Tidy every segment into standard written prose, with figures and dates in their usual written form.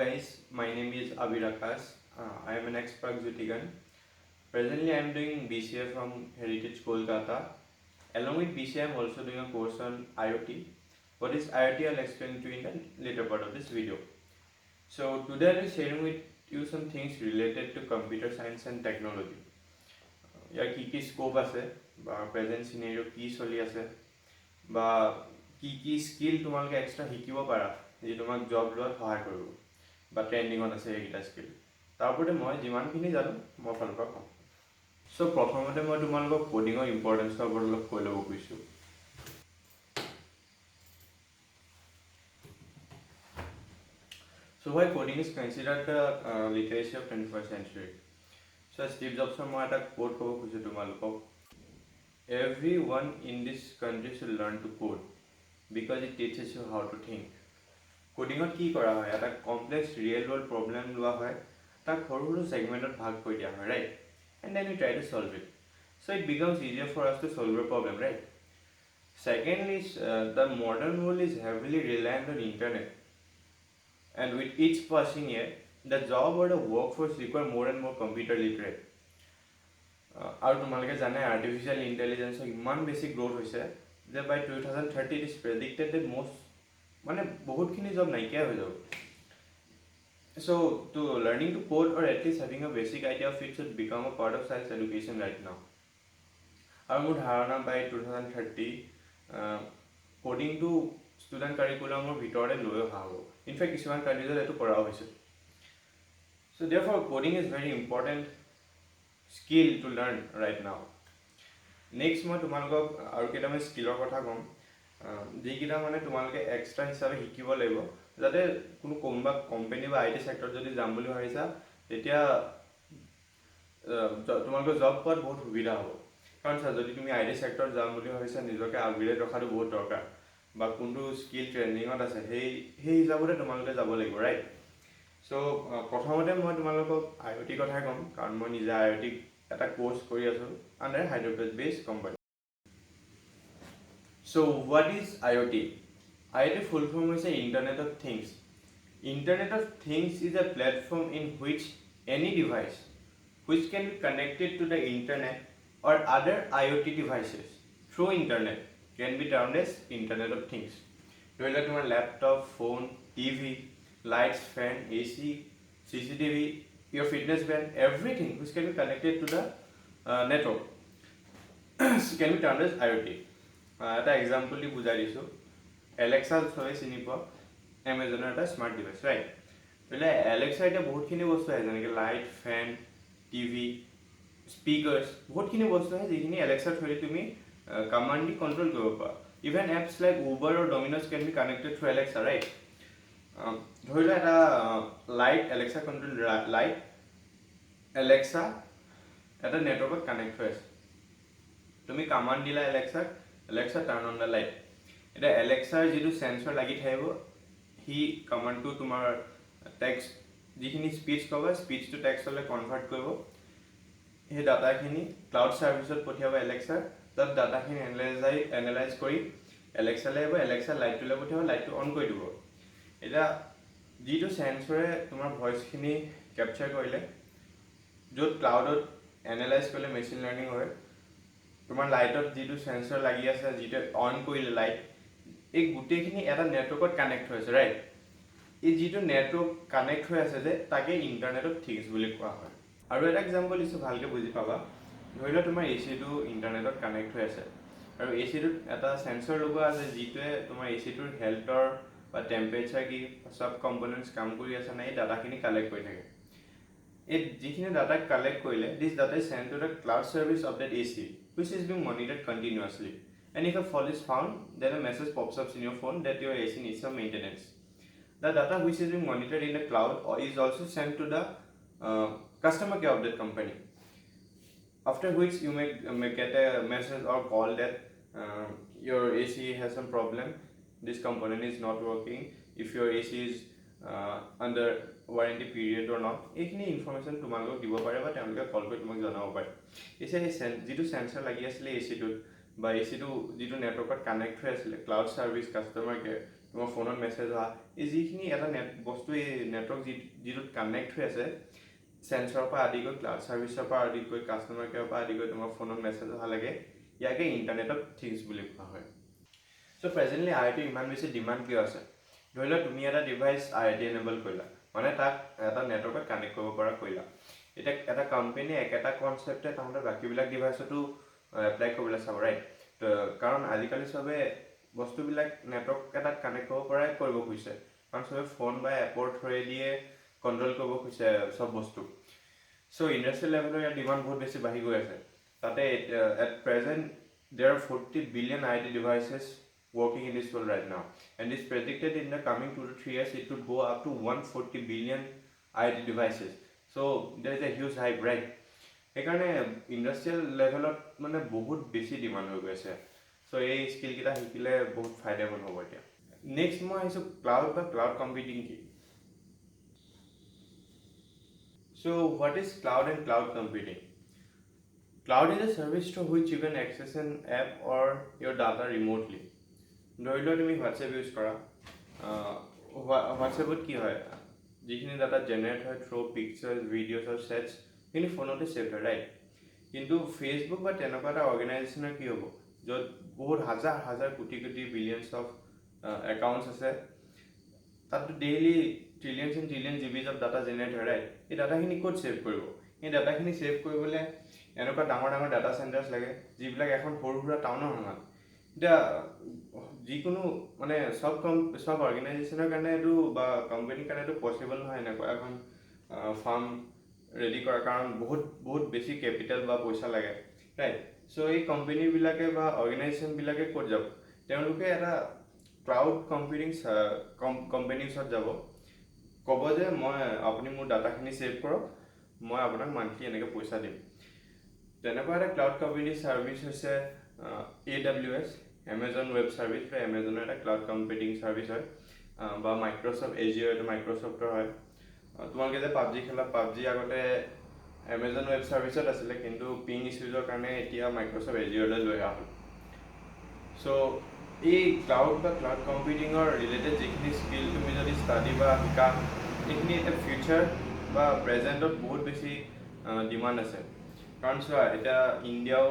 guys, my name is Abir Akash. I am an ex-Prague Jyotigan. Presently I am doing BCA from Heritage Kolkata. Along with BCA I am also doing a course on IoT. What is IoT I'll explain to you in the later part of this video. So today I will be sharing with you some things related to computer science and technology. ইয়াৰ কি scope আছে বা present সিনাৰিও কি চলি আছে বা কি skill তোমালোকে extra শিকিব পাৰা যি তোমাক জব লোৱাত সহায় কৰিব বা ট্ৰেণ্ডিঙত আছে এইকেইটা স্কিল তাৰ ওপৰতে মই যিমানখিনি জানো মই ফালৰ পৰা ক'ম চ' প্ৰথমতে মই তোমালোকক কোডিঙৰ ইম্পৰ্টেঞ্চৰ ওপৰত অলপ কৈ ল'ব খুজিছোঁ So why coding is considered the literacy of 21st century? So Steve Jobs মই এটা কোট ক'ব খুজিছোঁ তোমালোকক Everyone in this country should learn to code because it teaches you how to think. কোডিঙত কি কৰা হয় এটা কমপ্লেক্স ৰিয়েল ৱৰ্ল্ড প্ৰব্লেম লোৱা হয় তাক সৰু সৰু ছেগমেণ্টত ভাগ কৰি দিয়া হয় right and then you try to solve it so' it becomes easier for us to solve a problem right Secondly, the modern world is heavily reliant on internet and with each passing year the job or the workforce require more and more computer literate আৰু তোমালোকে জানে artificial ইণ্টেলিজেন্সৰ ইমান বেছি growth হৈছে যে বাই 2030 it is predicted that most মানে বহুতখিনি job নাইকিয়া হৈ যাব so to learning to code or at least having a basic idea of it should become a part of science education right now আৰু মোৰ ধাৰণা বাই 2030 কোডিংটো ষ্টুডেণ্ট কাৰিকুলামৰ ভিতৰতে লৈ অহা হ'ব ইনফেক্ট কিছুমান কাণ্ট্ৰিজত এইটো কৰাও হৈছে so therefore coding is very important skill to learn right now next মই তোমালোকক আৰু কেইটামান স্কিলৰ কথা ক'ম যিকেইটা মানে তোমালোকে এক্সট্ৰা হিচাপে শিকিব লাগিব যাতে কোনোবা কোম্পানী বা আইটি সেক্টৰত যদি যাম বুলি ভাবিছা তেতিয়া তোমালোকৰ জব পোৱাত বহুত সুবিধা হ'ব কাৰণ যদি তুমি আইটি সেক্টৰত যাম বুলি ভাবিছা নিজকে আপগ্ৰেড ৰখাটো বহুত দৰকাৰ বা কোনটো স্কিল ট্ৰেইনিঙত আছে সেই হিচাপতে তোমালোকে যাব লাগিব ৰাইট চ' প্ৰথমতে মই তোমালোকক আইঅ'টি কথাই ক'ম কাৰণ মই নিজে আইঅ'টি এটা কোৰ্চ কৰি আছোঁ under hydrobase based company So what is IoT? IoT full form is the Internet of Things. Internet of Things is a platform in which any device which can be connected to the internet or other IoT devices through internet can be termed as Internet of Things. ধৰি লোৱা তোমাৰ laptop, phone, TV, lights, fan, AC, CCTV, your fitness band, everything which can be connected to the network can be termed as IoT. এটা example the বুজাই দিছোঁ Alexa চবে চিনি পোৱা এমেজনৰ এটা স্মাৰ্ট ডিভাইচ ৰাইট বোলে এলেক্সা এতিয়া বহুতখিনি বস্তু আহে যেনেকৈ লাইট ফেন টিভি স্পীকাৰ্ছ বহুতখিনি বস্তু আহে যিখিনি এলেক্সাৰ থ্ৰুৰে তুমি কমাণ্ড দি কণ্ট্ৰল কৰিব পাৰা ইভেন এপছ লাইক উবাৰ আৰু Domino's can be connected through Alexa right ধৰি লোৱা এটা light Alexa control light Alexa এটা নেটৱৰ্কত কানেক্ট হৈ আছে তুমি কমাণ্ড দিলা এলেক্সাক Alexa turn on the light. এটা এলেক্সাৰ যিটো সেন্সৰ লাগি থাকিব হি কমাণ্ডটো তোমাৰ টেক্সট যিখিনি স্পীচ ক'ব স্পীচটো টেক্সটলৈ কনভাৰ্ট কৰিব সেই ডাটাখিনি ক্লাউড ছাৰ্ভিচত পঠিয়াব এলেক্সাৰ তাত ডাটাখিনি এনালাইজ কৰি এলেক্সালৈ আহিব এলেক্সাৰ লাইটটোলৈ পঠিয়াব লাইটটো অন কৰি দিব এতিয়া যিটো সেন্সৰে তোমাৰ ভইচখিনি কেপচাৰ কৰিলে য'ত ক্লাউডত এনালাইজ কৰিলে মেচিন লাৰ্ণিং হয় তোমাৰ লাইটত যিটো সেন্সৰ লাগি আছে যিটো অন কৰিলে লাইট এই গোটেইখিনি এটা নেটৱৰ্কত কানেক্ট হৈ আছে ৰাইট এই যিটো নেটৱৰ্ক কানেক্ট হৈ আছে যে তাকে ইণ্টাৰনেট অফ থিংছ বুলি কোৱা হয় আৰু এটা এক্সাম্পল দিছোঁ ভালকৈ বুজি পাবা ধৰি লোৱা তোমাৰ এচিটো ইণ্টাৰনেটত কানেক্ট হৈ আছে আৰু এচিটোত এটা সেন্সৰ লগোৱা আছে যিটোৱে তোমাৰ এচিটোৰ হেল্থৰ বা টেম্পাৰেচাৰ কি চব কম্পনেণ্টছ কাম কৰি আছে নাই এই ডাটাখিনি কালেক্ট কৰি থাকে এই যিখিনি ডাটা কালেক্ট কৰিলে this data is send to the cloud service of that AC which is being monitored continuously and if a fault is found then a message pops up in your phone that your AC needs some maintenance. The data which is being monitored in the cloud is also sent to the customer care of that company after which you may get a message or call that your AC has some problem, this component is not working, if your AC is under warranty period or not এইখিনি information তোমালোকক দিব পাৰে বা তেওঁলোকে কল কৰি তোমাক জনাব পাৰে এতিয়া যিটো সেন্সৰ লাগি আছিলে এচিটোত বা এচিটো যিটো নেটৱৰ্কত কানেক্ট হৈ আছিলে ক্লাউড ছাৰ্ভিচ কাষ্টমাৰ কেয়াৰ তোমাৰ ফোনত মেছেজ অহা এই যিখিনি এটা বস্তু এই নেটৱৰ্ক যিটোত কানেক্ট হৈ আছে সেন্সৰৰ পৰা আদি কৰি ক্লাউড সাৰ্ভিসৰ পৰা আদি কৰি কাস্টমাৰ কেয়াৰৰ পৰা আদি কৰি তোমাৰ ফোনত মেছেজ অহা লাগে ইয়াকে ইণ্টাৰনেট অফ থিংছ বুলি কোৱা হয় সো প্ৰেজেন্টলি IoT ইমান বেছি ডিমান্ড কিয় আছে ধৰি লও তুমি এটা ডিভাইস IoT এনেবল কৰিলা মানে তাক এটা নেটৱৰ্কত কানেক্ট কৰিব পৰা কৰিলা এটা কোম্পানী একেটা কনসেপ্টে তাহতৰ বাকিবিলাক ডিভাইসতো এপ্লাই কৰিবলৈ চাব ৰাইট কাৰণ আজিকালি সবে বস্তুবিলাক নেটৱৰ্ক এটাত কানেক্ট কৰিব খুজিছে কাৰণ সবে ফোন বা এপৰ থ্ৰুৱেদিয়ে কন্ট্ৰোল কৰিব খুজিছে সব বস্তু সো ইন্ডাষ্ট্ৰিয়েল লেভেলৰ ইয়াৰ ডিমান্ড বহুত বেছি বাঢ়ি গৈ আছে তাতে at present there are 40 billion IoT devices working in this world right now and it's predicted in the coming 2 to 3 years it could go up to 140 billion IoT devices so there is a huge hype right একাৰণে industrial লেভেলত মানে বহুত বেছি demand হৈ গৈছে so এই skill কিটা শিকিলে বহুত ফাইদাবল হ'ব এতিয়া নেক্সট মই আহিছো ক্লাউড কম্পিউটিং কি So what is cloud and cloud computing? Cloud is a service to which you can access an app or your data remotely. ধৰি লোৱা তুমি WhatsApp ইউজ কৰা WhatsAppত কি হয় যিখিনি ডাটা জেনাৰেট হয় থ্ৰু পিকচাৰ্ছ ভিডিঅ'ছ আৰু ছেটছ কিন্তু ফোনতে সেভ হয় ৰাইট কিন্তু ফেচবুক বা তেনেকুৱা এটা অৰ্গেনাইজেশ্যনৰ কি হ'ব য'ত বহুত হাজাৰ কোটি বিলিয়নছ অফ একাউণ্টছ আছে তাতো daily trillions and trillion GBs of data generate হয় ৰাইট এই ডাটাখিনি ক'ত ছেভ কৰিব এই ডাটাখিনি ছেভ কৰিবলৈ এনেকুৱা ডাঙৰ ডাটা চেণ্টাৰ্ছ লাগে যিবিলাক এখন সৰু সুৰা টাউনৰ সমান এতিয়া যিকোনো মানে সব অৰ্গেনাইজেশ্যনৰ কাৰণে এইটো বা কোম্পানীৰ কাৰণে এইটো পচিবল নহয় এনেকুৱা এখন ফাৰ্ম ৰেডি কৰা কাৰণ বহুত বেছি কেপিটেল বা পইচা লাগে ৰাইট সো এই কোম্পানীবিলাকে বা অৰ্গেনাইজেশ্যনবিলাকে ক'ত যাব তেওঁলোকে এটা ক্লাউড কম্পিউটিং কোম্পানীছত যাব ক'ব যে মই আপুনি মোৰ ডাটাখিনি ছেভ কৰক মই আপোনাক মান্থলি এনেকৈ পইচা দিম তেনেকুৱা এটা ক্লাউড কম্পিউটিং ছাৰ্ভিচ হৈছে AWS Amazon ৱেব ছাৰ্ভিচ বা এমেজনৰ এটা ক্লাউড কম্পিউটিং ছাৰ্ভিচ হয় বা মাইক্ৰ'ছফ্ট এজিঅ'ৰ এইটো মাইক্ৰ'ছফ্টৰ হয় তোমালোকে যে পাবজি খেলা পাবজি আগতে এমেজন ৱেব ছাৰ্ভিচত আছিলে কিন্তু পিং ইছ্যুজৰ কাৰণে এতিয়া মাইক্ৰ'ছফ্ট এজিঅ'লৈ লৈ অহা হ'ল সো এই ক্লাউড বা ক্লাউড কম্পিউটিঙৰ ৰিলেটেড যিখিনি স্কিল তুমি যদি ষ্টাডি বা শিকা সেইখিনি এতিয়া ফিউচাৰ বা প্ৰেজেণ্টত বহুত বেছি ডিমাণ্ড আছে কাৰণ চোৱা এতিয়া ইণ্ডিয়াও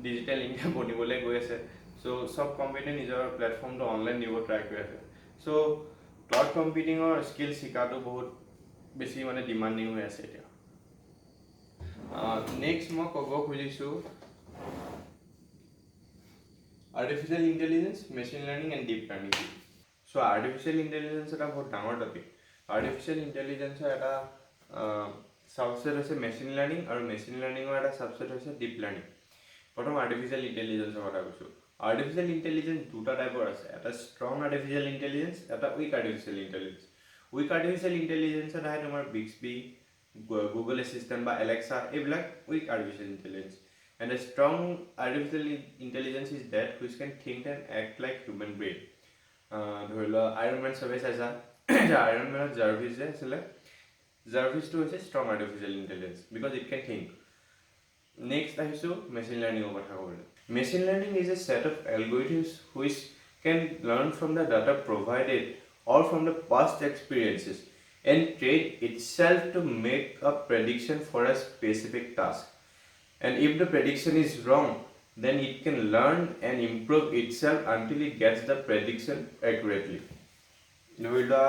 ডিজিটেল ইণ্ডিয়া বনিবলৈ গৈ আছে সো সব কোম্পানীয়ে নিজৰ প্লেটফৰ্মটো অনলাইন দিব ট্ৰাই কৰি আছে সো ক্লাউড কম্পিউটিঙৰ স্কিল শিকাটো বহুত বেছি মানে ডিমাণ্ডিং হৈ আছে এতিয়া নেক্সট মই ক'ব খুজিছোঁ Artificial intelligence, machine learning and deep learning. So artificial intelligence এটা বহুত ডাঙৰ টপিক artificial intelligence এটা সাবসেট হৈছে machine learning আৰু machine learning এটা সাবসেট হৈছে deep learning প্ৰথম artificial intelligence কথা কৈছো artificial intelligence দুটা টাইপৰ আছে এটা strong artificial intelligence এটা weak artificial intelligence weak artificial intelligence এটা হয় তোমাৰ Bixby Google Assistant বা Alexa এইবিলাক weak artificial intelligence and a strong artificial intelligence is that which can think and act like human brain ধৰি লোৱা Iron Man service আছে Iron Man Jarvis যে আছিলে Jarvis to is a strong artificial intelligence because it can think next আহিছো machine learning কথা ক'বলৈ machine learning is a set of algorithms which can learn from the data provided or from the past experiences and train itself to make a prediction for a specific task and if the prediction is wrong then it can learn and improve itself until it gets the prediction accurately ধৰিলা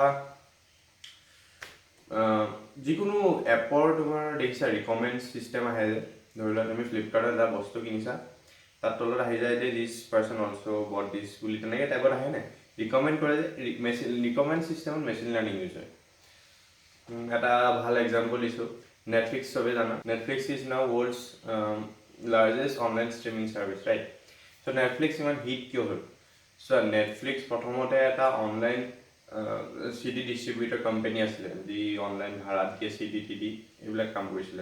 যিকোনো এপৰ তোমাৰ দেখিছা ৰিকমেন্ড system আহে ধৰিলা তুমি ফ্লিপকাৰ্টত এটা বস্তু কিনিছা তাত তলত আহি যায় যে দিস পাৰসন অলসো বট দিস বুলি তেনেকৈ টাইপৰ আহে না ৰিকমেন্ড কৰে যে ৰিকমেন্ড সিস্টেমত মেচিন লাৰ্নিং ইউজ হয় এটা ভাল এক্সাম্পল দিছো Netflix সবে জানা Netflix is now world's largest online streaming service right so Netflix ইমান হিট কিয় হ'ল so Netflix প্ৰথমতে এটা অনলাইন CD ডিস্ট্ৰিবিউটৰ কোম্পানী আছিল যি অনলাইন ভাড়াত দিয়ে CD TD এইবিলাক কাম কৰিছিল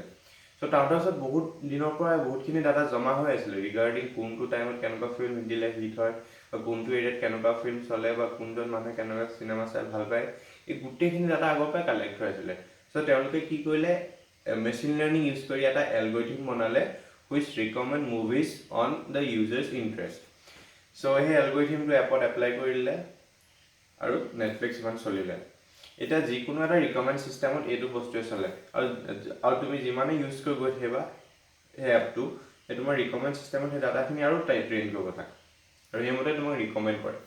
so তাহঁতৰ ওচৰত বহুত দিনৰ পৰা বহুতখিনি ডাটা জমা হৈ আছিল ৰিগাৰ্ডিং কোনটো টাইমত কেনেকুৱা ফিল্ম দিলে হিট হয় বা কোনটো এৰিয়াত কেনেকুৱা ফিল্ম চলে বা কোনজন মানুহে কেনেকুৱা চিনেমা চাই ভাল পায় এই গোটেইখিনি ডাটা আগৰ পৰা কালেক্ট হৈ আছিল so তেওঁলোকে কি কৰিলে machine learning use কৰি এটা algorithm বনালে which recommend movies on the user's interest so এই algorithm টো এপত এপ্লাই কৰিলে আৰু নেটফ্লিক্স ইমান চলিলে এতিয়া যিকোনো এটা ৰিকমেণ্ড ছিষ্টেমত এইটো বস্তুৱে চলে আৰু তুমি যিমানে ইউজ কৰি গৈ থাকিবা সেই এপটো সেই তোমাৰ ৰিকমেণ্ড ছিষ্টেমত সেই ডাটাখিনি আৰু ট্ৰেইন কৰিব থাকে আৰু সেইমতে তোমাক ৰিকমেণ্ড কৰে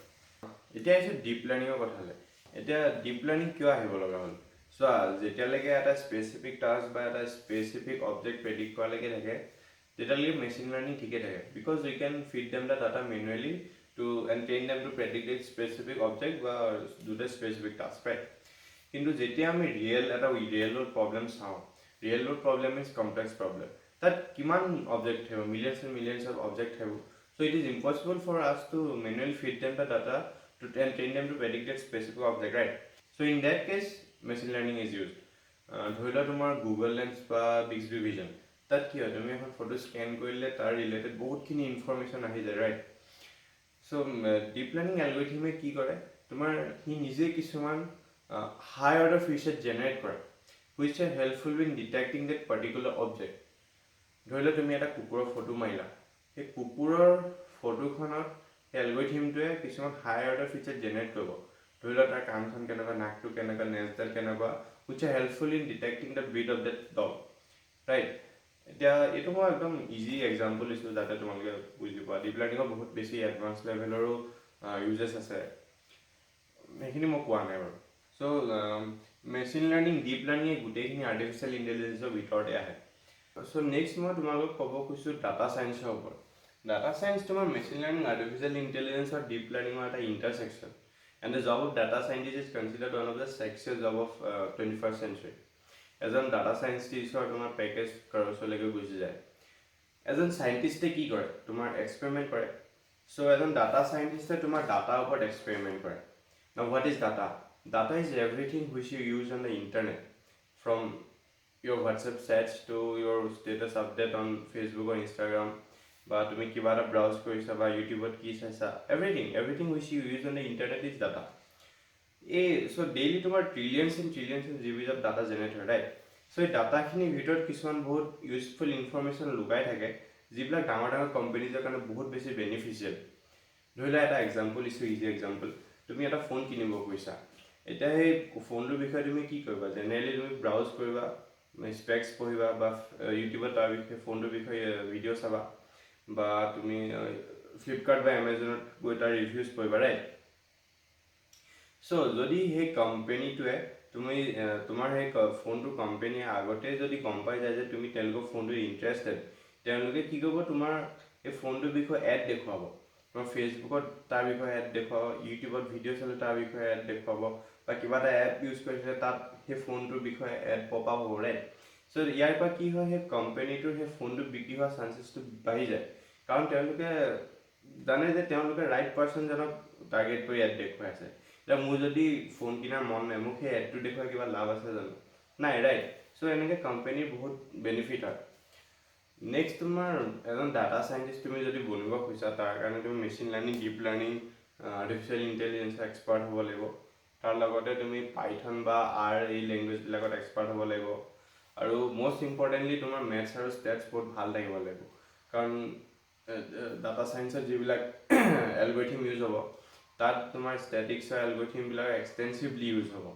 এতিয়া আহিছে ডিপ লাৰ্ণিঙৰ কথালৈ এতিয়া ডিপ লাৰ্ণিং কিয় আহিব লগা হ'ল চোৱা যেতিয়ালৈকে এটা স্পেচিফিক টাস্ক বা এটা স্পেচিফিক অবজেক্ট প্ৰেডিক্ট কৰালৈকে থাকে তেতিয়ালৈকে মেচিন লাৰ্ণিং ঠিকে থাকে because we can feed them the data manually to and train them to predict a specific object বা do the specific task right কিন্তু যেতিয়া আমি ৰিয়েল প্ৰব্লেম চাওঁ real world problem is complex problem তাত কিমান object থাকিব millions and millions of object থাকিব so' it is impossible for us to manually feed them the data to train them to predict that specific object, right? So in that case, machine learning is used. ধৰি লোৱা তোমাৰ Google lens বা বিক্সবি vision তাত কি হয় তুমি এখন photo scan কৰিলে তাৰ ৰিলেটেড বহুতখিনি ইনফৰমেশ্যন আহি যায় ৰাইট চ' ডিপ লাৰ্ণিং এলগৰিথমে কি কৰে তোমাৰ সি নিজে কিছুমান হাই অৰ্ডাৰ ফিচাৰ জেনেৰেট কৰে which are helpful in detecting that particular object ধৰি লোৱা তুমি এটা কুকুৰৰ ফটো মাৰিলা সেই কুকুৰৰ ফটোখনত এলগৰিথমটোৱে কিছুমান হাই অৰ্ডাৰ ফিচাৰ জেনেৰেট কৰিব ধৰি লোৱা তাৰ কাণখন কেনেকুৱা নাকটো কেনেকুৱা নেজডাল কেনেকুৱা which are helpful in detecting the breed of that dog right এতিয়া এইটো মই একদম ইজি এক্সাম্পল দিছোঁ যাতে তোমালোকে বুজি পোৱা ডিপ লাৰ্ণিঙৰ বহুত বেছি এডভান্স লেভেলৰো ইউজেছ আছে সেইখিনি মই কোৱা নাই বাৰু চ' মেচিন লাৰ্ণিং ডিপ লাৰ্ণিঙে গোটেইখিনি আৰ্টিফিচিয়েল ইণ্টেলিজেঞ্চৰ ভিতৰতে আহে চ' নেক্সট মই তোমালোকক ক'ব খুজিছোঁ ডাটা ছায়েন্সৰ ওপৰত ডাটা ছায়েন্স তোমাৰ মেচিন লাৰ্ণিং আৰ্টিফিচিয়েল ইণ্টেলিজেঞ্চ আৰু ডিপ লাৰ্ণিঙৰ এটা intersection and the job of data scientist is considered one of the sexiest job of 21st century এজন ডাটা ছাইণ্টিষ্টৰ তোমাৰ পেকেজ খৰচলৈকে গুচি যায় এজন ছাইণ্টিষ্টে কি কৰে তোমাৰ এক্সপেৰিমেণ্ট কৰে চ' এজন ডাটা ছাইণ্টিষ্টে তোমাৰ ডাটাৰ ওপৰত এক্সপেৰিমেণ্ট কৰে Now what is data? Data is everything which you use on the internet from your WhatsApp chats to your status update on Facebook or Instagram বা তুমি কিবা এটা ব্ৰাউজ কৰিছা বা ইউটিউবত কি চাইছা everything which you use on the internet is data so daily তোমাৰ trillions and GBs of data generate হয় right so এই ডাটাখিনিৰ ভিতৰত কিছুমান বহুত ইউজফুল ইনফৰমেশ্যন লুকাই থাকে যিবিলাক ডাঙৰ ডাঙৰ কোম্পানীজৰ কাৰণে বহুত বেছি বেনিফিচিয়েল ধৰি লোৱা এটা এক্সাম্পল দিছোঁ ইজি এক্সাম্পল তুমি এটা ফোন কিনিব কৈছা এতিয়া সেই ফোনটোৰ বিষয়ে তুমি কি কৰিবা জেনেৰেলি তুমি ব্ৰাউজ কৰিবা স্পেক্স পঢ়িবা বা ইউটিউবত তাৰ বিষয়ে ফোনটোৰ বিষয়ে ভিডিঅ' চাবা বা তুমি ফ্লিপকাৰ্ট বা এমাজনত গৈ তাৰ ৰিভিউজ পঢ়িবা ৰাইট চ' যদি সেই কোম্পেনীটোৱে তুমি তোমাৰ সেই ফোনটোৰ কোম্পেনীয়ে আগতে যদি গম পাই যায় যে তুমি তেওঁলোকৰ ফোনটোত ইণ্টাৰেষ্টেড তেওঁলোকে কি কৰিব তোমাৰ এই ফোনটোৰ বিষয়ে এড দেখুৱাব তোমাৰ ফেচবুকত তাৰ বিষয়ে এড দেখুৱাব ইউটিউবত ভিডিঅ' চালে তাৰ বিষয়ে এড দেখুৱাব বা কিবা এটা এপ ইউজ কৰিছিলে তাত সেই ফোনটোৰ বিষয়ে এড পপ আপ হ'ব ৰাইট চ' ইয়াৰ পৰা কি হয় সেই কোম্পেনীটোৰ সেই ফোনটো বিক্ৰী হোৱা চান্সেছটো বাঢ়ি যায় কাৰণ তেওঁলোকে জানে যে তেওঁলোকে ৰাইট পাৰ্চনজনক টাৰ্গেট কৰি এড দেখুৱাই আছে এতিয়া মোৰ যদি ফোন কিনাৰ মন নাই মোক সেই এডটো দেখুৱাই কিবা লাভ আছে জানো নাই ৰাইট চ' এনেকৈ কোম্পেনীৰ বহুত বেনিফিট হয় নেক্সট তোমাৰ এজন ডাটা ছাইণ্টিষ্ট তুমি যদি বনিব খুজিছা তাৰ কাৰণে তুমি machine learning deep learning artificial ইণ্টেলিজেঞ্চৰ এক্সপাৰ্ট হ'ব লাগিব তাৰ লগতে তুমি পাইথন বা এই লেংগুৱেজবিলাকত এক্সপাৰ্ট হ'ব লাগিব আৰু মষ্ট ইম্পৰ্টেণ্টলি তোমাৰ মেথছ আৰু ষ্টেটছ বহুত ভাল থাকিব লাগিব কাৰণ ডাটা ছায়েন্সত যিবিলাক এলগৰিথম ইউজ হ'ব তাত তোমাৰ ষ্টেটিক্সৰ এলগৰিথমবিলাক এক্সটেনচিভলি ইউজ হ'ব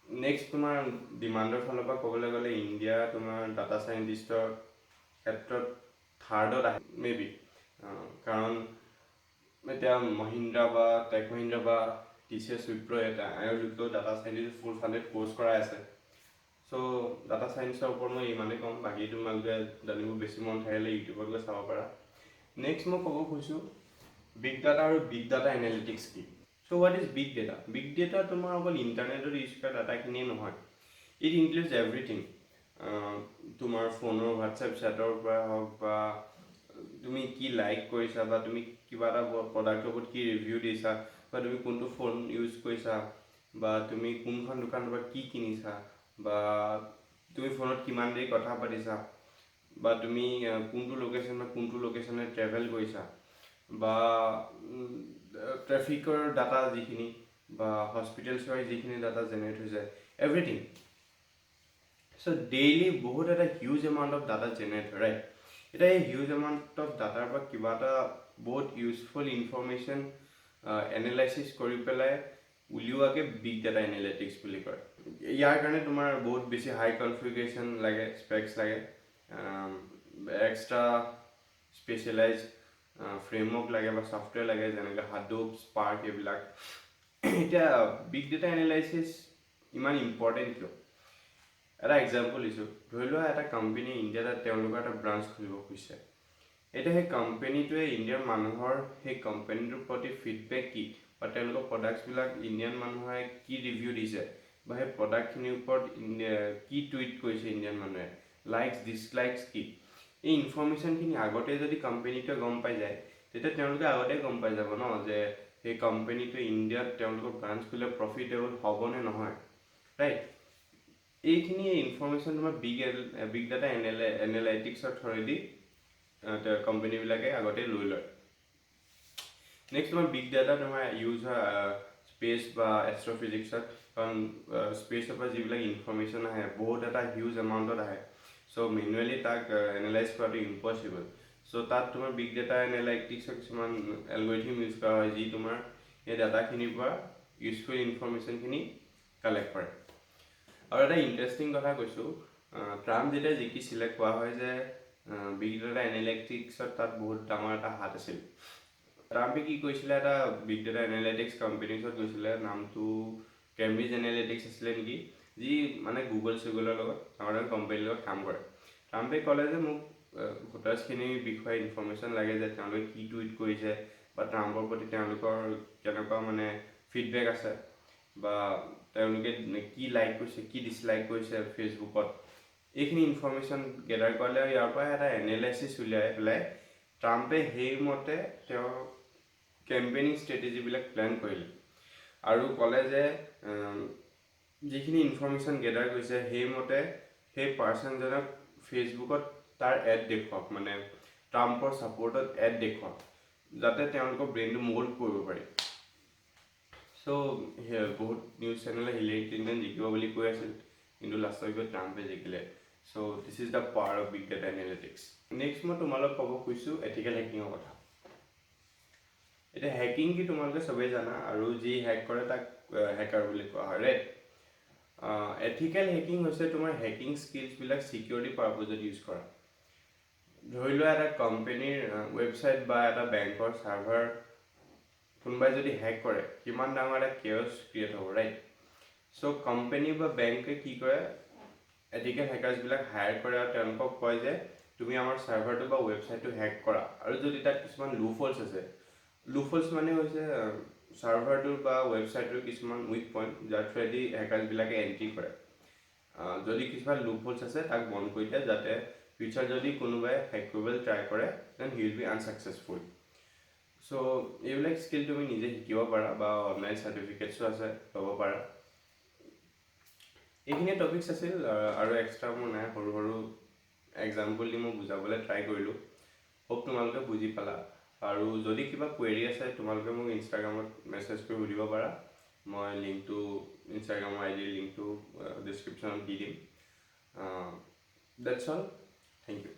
নেক্সট তোমাৰ ডিমাণ্ডৰ ফালৰ পৰা ক'বলৈ গ'লে ইণ্ডিয়া তোমাৰ ডাটা ছাইণ্টিষ্টৰ ক্ষেত্ৰত থাৰ্ডত আহে মেবি কাৰণ এতিয়া মহিন্দ্ৰা বা টেক মহিন্দ্ৰা বা TCS উইপ্ৰ এওঁলোকেও ডাটা ছাইণ্টিষ্ট ফুল ফাণ্ডেড কোৰ্চ কৰাই আছে চ' ডাটা ছায়েন্সৰ ওপৰত মই ইমানেই ক'ম বাকী তোমালোকে জানিব বেছি মন থাকিলে ইউটিউবত গৈ চাব পাৰা নেক্সট মই ক'ব খুজিছোঁ বিগ ডাটা আৰু বিগ ডাটা এনালিটিক্স কি so' what is big data big data তোমাৰ অকল ইণ্টাৰনেটত ইউজ কৰা ডাটাখিনিয়ে নহয় ইট ইনক্লুডছ এভৰিথিং তোমাৰ ফোনৰ হোৱাটছএপ চেটৰ পৰা হওক বা তুমি কি লাইক কৰিছা বা তুমি কিবা এটা প্ৰডাক্টৰ ওপৰত কি ৰিভিউ দিছা বা তুমি কোনটো ফোন ইউজ কৰিছা বা তুমি কোনখন দোকানৰ পৰা কি কিনিছা বা তুমি ফোনত কিমান দেৰি কথা পাতিছা বা তুমি কোনটো লোকেশ্যনে ট্ৰেভেল কৰিছা বা ট্ৰেফিকৰ ডাটা যিখিনি বা হস্পিটেলছ ৱাইজ যিখিনি ডাটা জেনেৰেট হৈ যায় এভৰিথিং চ' ডেইলি বহুত এটা huge amount of data generate হয় ৰাইট এতিয়া এই হিউজ এমাউণ্ট অফ ডাটাৰ পৰা কিবা এটা বহুত ইউজফুল ইনফৰমেশ্যন এনালাইচিছ কৰি পেলাই উলিওৱাকে বিগ ডাটা এনালিটিক্স বুলি কয়। ইয়াৰ কাৰণে তোমাৰ বহুত বেছি হাই কনফিগাৰেশ্যন লাগে, স্পেক্স লাগে, এক্সট্ৰা স্পেচিয়েলাইজ ফ্ৰেমৱৰ্ক লাগে বা ছফ্টৱেৰ লাগে, যেনেকৈ হাডুপ, স্পাৰ্ক এইবিলাক। এতিয়া বিগ ডাটা এনালাইচিছ ইমান ইম্পৰ্টেণ্ট কিয়? এটা এক্সাম্পল দিছোঁ, ধৰি লোৱা এটা কোম্পানী ইণ্ডিয়াত তেওঁলোকৰ এটা ব্ৰাঞ্চ খুলিব খুজিছে। এতিয়া সেই কোম্পানীটোৱে ইণ্ডিয়াৰ মানুহৰ সেই কোম্পানীটোৰ প্ৰতি ফিডবেক কি, বা তেওঁলোকৰ প্ৰডাক্টছবিলাক ইণ্ডিয়ান মানুহে কি ৰিভিউ দিছে, বা সেই প্ৰডাক্টখিনিৰ ওপৰত কি টুইট কৰিছে ইণ্ডিয়ান মানুহে, লাইকছ ডিছলাইকছ কি, এই ইনফৰ্মেশ্যনখিনি আগতে যদি কোম্পানীটোৱে গম পাই যায়, তেতিয়া তেওঁলোকে আগতে গম পাই যাব ন যে সেই কোম্পানীটোৱে ইণ্ডিয়াত তেওঁলোকৰ ব্ৰাঞ্চ খুলিলে প্ৰফিটেবল হ'ব নে নহয়, ৰাইট? এইখিনি ইনফৰ্মেশ্যন তোমাৰ বিগ ডাটা এনালাইটিক্সৰ থ্ৰুৱেদি কোম্পানীবিলাকে আগতে লৈ লয়। নেক্সট তোমাৰ বিগ ডাটা তোমাৰ ইউজ হয় স্পেচ বা এষ্ট্ৰফিজিক্সত, কাৰণ স্পেচৰ পৰা যিবিলাক ইনফৰ্মেশ্যন আহে বহুত এটা হিউজ এমাউণ্টত আহে, চ' মেনুৱেলি তাক এনালাইজ কৰাটো ইম্পচিবল। চ' তাত তোমাৰ বিগ ডাটা এনালাইটিক্সৰ কিছুমান এলগৰিথম ইউজ কৰা হয়, যি তোমাৰ এই ডাটাখিনিৰ পৰা ইউজফুল ইনফৰ্মেশ্যনখিনি কালেক্ট কৰে। আৰু এটা ইণ্টাৰেষ্টিং কথা কৈছোঁ, ট্ৰাম্প যেতিয়া জিকিছিলে কোৱা হয় যে বিগ ডাটা এনালাইটিক্সত তাত বহুত ডাঙৰ এটা হাত আছিল। ট্ৰাম্পে কি কৰিছিলে, এটা বিগ ডাটা এনালাইটিক্স কোম্পানীছত গৈছিলে, নামটো কেম্ব্ৰিজ এনালিটিক্স আছিলে নেকি, যি মানে গুগলৰ লগত ডাঙৰ ডাঙৰ কোম্পানীৰ লগত কাম কৰে। ট্ৰাম্পে ক'লে যে মোক ভোটাৰ্ছখিনিৰ বিষয়ে ইনফৰ্মেশ্যন লাগে, যে তেওঁলোকে কি টুইট কৰিছে, বা ট্ৰাম্পৰ প্ৰতি তেওঁলোকৰ কেনেকুৱা মানে ফিডবেক আছে, বা তেওঁলোকে কি লাইক কৰিছে, কি ডিছলাইক কৰিছে ফেচবুকত। এইখিনি ইনফৰ্মেশ্যন গেডাৰ কৰিলে আৰু ইয়াৰ পৰা এটা এনালাইচিছ উলিয়াই পেলাই ট্ৰাম্পে সেইমতে তেওঁৰ কেম্পেইনিং ষ্ট্ৰেটেজিবিলাক প্লেন কৰিলে, আৰু ক'লে যে যিখিনি ইনফৰ্মেশ্যন গেডাৰ কৰিছে সেইমতে সেই পাৰ্চনজনক ফেচবুকত তাৰ এড দেখুৱাওক, মানে ট্ৰাম্পৰ ছাপৰ্টত এড দেখুৱাওক, যাতে তেওঁলোকৰ ব্ৰেইনটো মোল্ড কৰিব পাৰি। চ' বহুত নিউজ চেনেলে হিলাৰী ক্লিণ্টন জিকিব বুলি কৈ আছিল, কিন্তু লাষ্টত গৈ ট্ৰাম্পে জিকিলে। So' this is the power of big data analytics. Next মই তোমালোক ক'ব খুজিছোঁ এথিকেল হেকিঙৰ কথা। এতিয়া হেকিং কি তোমালোকে চবেই জানা, আৰু যি হেক কৰে তাক হেকাৰ বুলি কোৱা হয়, ৰাইট? এথিকেল হেকিং হৈছে তোমাৰ হেকিং স্কিলছবিলাক ছিকিউৰিটি পাৰ্পজত ইউজ কৰা। ধৰি লোৱা এটা কোম্পানীৰ ৱেবছাইট বা এটা বেংকৰ ছাৰ্ভাৰ কোনোবাই যদি হেক কৰে, কিমান ডাঙৰ এটা কেয়ছ ক্ৰিয়েট হ'ব, ৰাইট? চ' কোম্পানী বা বেংকে কি কৰে, এথিকেল হেকাৰ্ছবিলাক হায়াৰ কৰে আৰু তেওঁলোকক কয় যে তুমি আমাৰ ছাৰ্ভাৰটো বা ৱেবছাইটটো হেক কৰা, আৰু যদি তাত কিছুমান লুফল্ছ আছে, লুফল্ছ মানে হৈছে ছাৰ্ভাৰটোৰ বা ৱেবছাইটটোৰ কিছুমান উইক পইণ্ট, যাৰ থ্ৰুৱেদি হেকাৰ্ছবিলাকে এণ্ট্ৰি কৰে। যদি কিছুমান লুফল্ছ আছে তাক বন্ধ কৰি দিয়ে, যাতে ফিউচাৰ যদি কোনোবাই হেক কৰিবলৈ ট্ৰাই কৰে দেন হি উইল বি আনছাকচেছফুল। চ' এইবিলাক স্কিল তুমি নিজে শিকিব পাৰা, বা অনলাইন চাৰ্টিফিকেটছো আছে, ল'ব পাৰা। এইখিনি টপিকছ আছিল, আৰু এক্সট্ৰা মোৰ নাই, সৰু সৰু এক্সাম্পল দি মই বুজাবলৈ ট্ৰাই কৰিলোঁ। হোপ তোমালোকে বুজি পালা। আৰু যদি কিবা কুৱেৰি আছে তোমালোকে মোক ইনষ্টাগ্ৰামত মেছেজ কৰি সুধিব পাৰা, মই লিংকটো ইনষ্টাগ্ৰামৰ আইডিৰ লিংকটো ডিছক্ৰিপশ্যনত দি দিম। That's all, thank U.